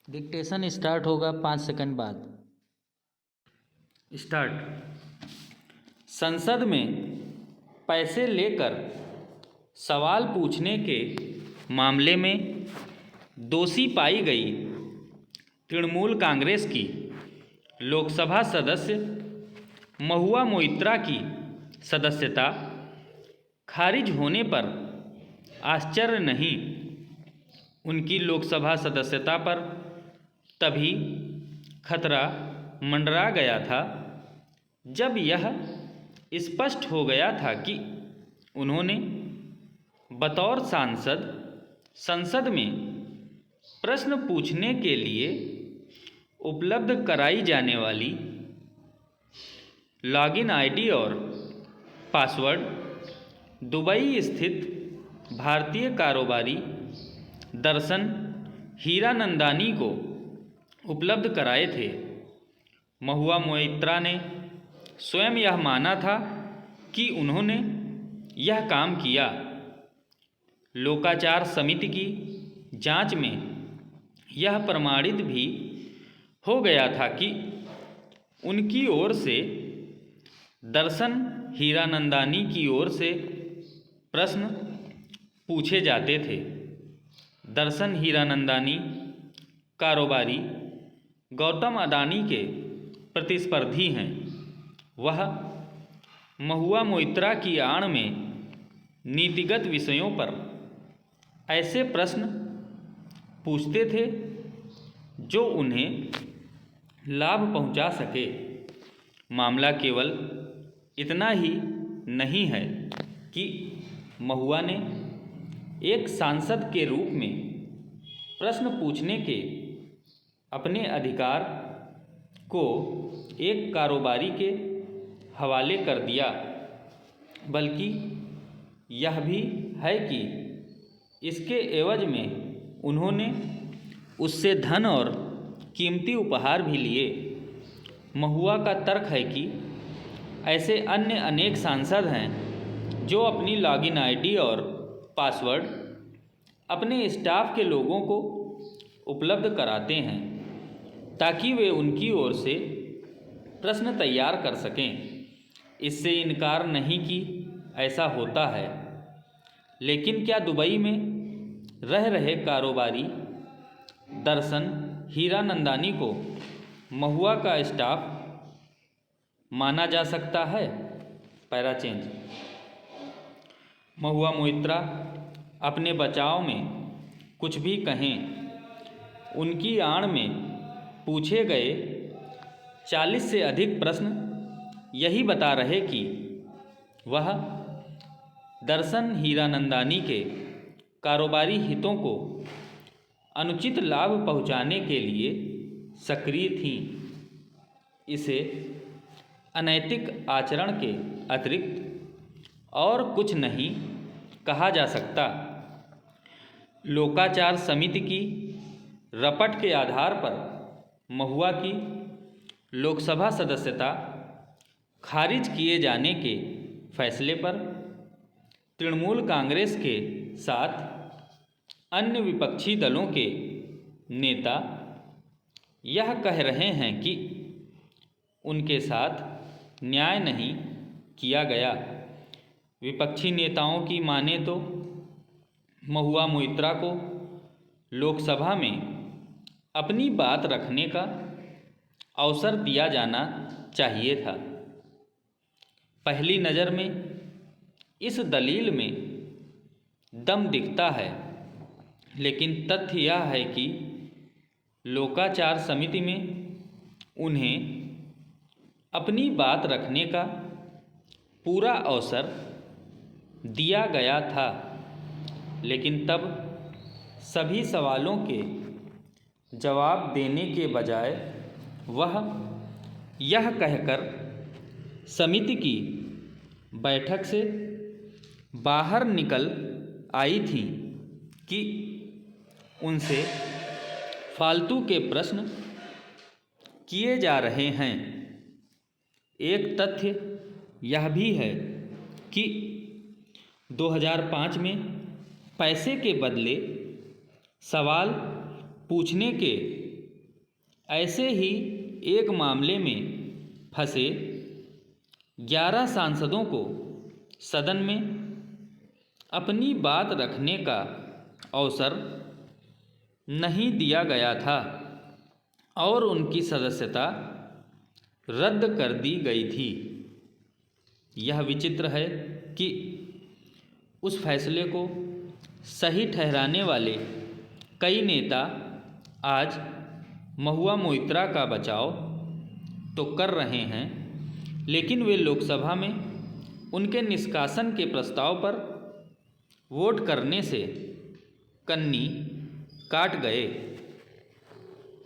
Dictation start होगा 5 second बाद। Start. संसद में पैसे लेकर सवाल पूछने के मामले में दोषी पाई गई तृणमूल कांग्रेस की लोकसभा सदस्य महुआ मोइत्रा की सदस्यता खारिज होने पर आश्चर्य नहीं। उनकी लोकसभा सदस्यता पर तभी खतरा मंडरा गया था जब यह स्पष्ट हो गया था कि उन्होंने बतौर सांसद संसद में प्रश्न पूछने के लिए उपलब्ध कराई जाने वाली लॉगिन आईडी और पासवर्ड दुबई स्थित भारतीय कारोबारी दर्शन हीरानंदानी को उपलब्ध कराए थे। महुआ मोइत्रा ने स्वयं यह माना था कि उन्होंने यह काम किया। लोकाचार समिति की जांच में यह प्रमाणित भी हो गया था कि उनकी ओर से दर्शन हीरानंदानी की ओर से प्रश्न पूछे जाते थे। दर्शन हीरानंदानी कारोबारी गौतम अडानी के प्रतिस्पर्धी हैं। वह महुआ मोइत्रा की आड़ में नीतिगत विषयों पर ऐसे प्रश्न पूछते थे जो उन्हें लाभ पहुंचा सके। मामला केवल इतना ही नहीं है कि महुआ ने एक सांसद के रूप में प्रश्न पूछने के अपने अधिकार को एक कारोबारी के हवाले कर दिया, बल्कि यह भी है कि इसके एवज में उन्होंने उससे धन और कीमती उपहार भी लिए। महुआ का तर्क है कि ऐसे अन्य अनेक सांसद हैं जो अपनी लॉगिन आईडी और पासवर्ड अपने स्टाफ के लोगों को उपलब्ध कराते हैं ताकि वे उनकी ओर से प्रश्न तैयार कर सकें। इससे इनकार नहीं कि ऐसा होता है, लेकिन क्या दुबई में रह रहे कारोबारी दर्शन हीरानंदानी को महुआ का स्टाफ माना जा सकता है? Para change. महुआ मोइत्रा अपने बचाव में कुछ भी कहें, उनकी आड़ में पूछे गए 40 से अधिक प्रश्न यही बता रहे कि वह दर्शन हीरानंदानी के कारोबारी हितों को अनुचित लाभ पहुंचाने के लिए सक्रिय थीं। इसे अनैतिक आचरण के अतिरिक्त और कुछ नहीं कहा जा सकता। लोकाचार समिति की रपट के आधार पर महुआ की लोकसभा सदस्यता खारिज किए जाने के फैसले पर तृणमूल कांग्रेस के साथ अन्य विपक्षी दलों के नेता यह कह रहे हैं कि उनके साथ न्याय नहीं किया गया। विपक्षी नेताओं की माने तो महुआ मोइत्रा को लोकसभा में अपनी बात रखने का अवसर दिया जाना चाहिए था। पहली नज़र में इस दलील में दम दिखता है, लेकिन तथ्य यह है कि लोकाचार समिति में उन्हें अपनी बात रखने का पूरा अवसर दिया गया था, लेकिन तब सभी सवालों के जवाब देने के बजाय वह यह कहकर समिति की बैठक से बाहर निकल आई थी कि उनसे फालतू के प्रश्न किए जा रहे हैं। एक तथ्य यह भी है कि 2005 में पैसे के बदले सवाल पूछने के ऐसे ही एक मामले में फंसे 11 सांसदों को सदन में अपनी बात रखने का अवसर नहीं दिया गया था और उनकी सदस्यता रद्द कर दी गई थी। यह विचित्र है कि उस फैसले को सही ठहराने वाले कई नेता आज महुआ मोइत्रा का बचाव तो कर रहे हैं, लेकिन वे लोकसभा में उनके निष्कासन के प्रस्ताव पर वोट करने से कन्नी काट गए।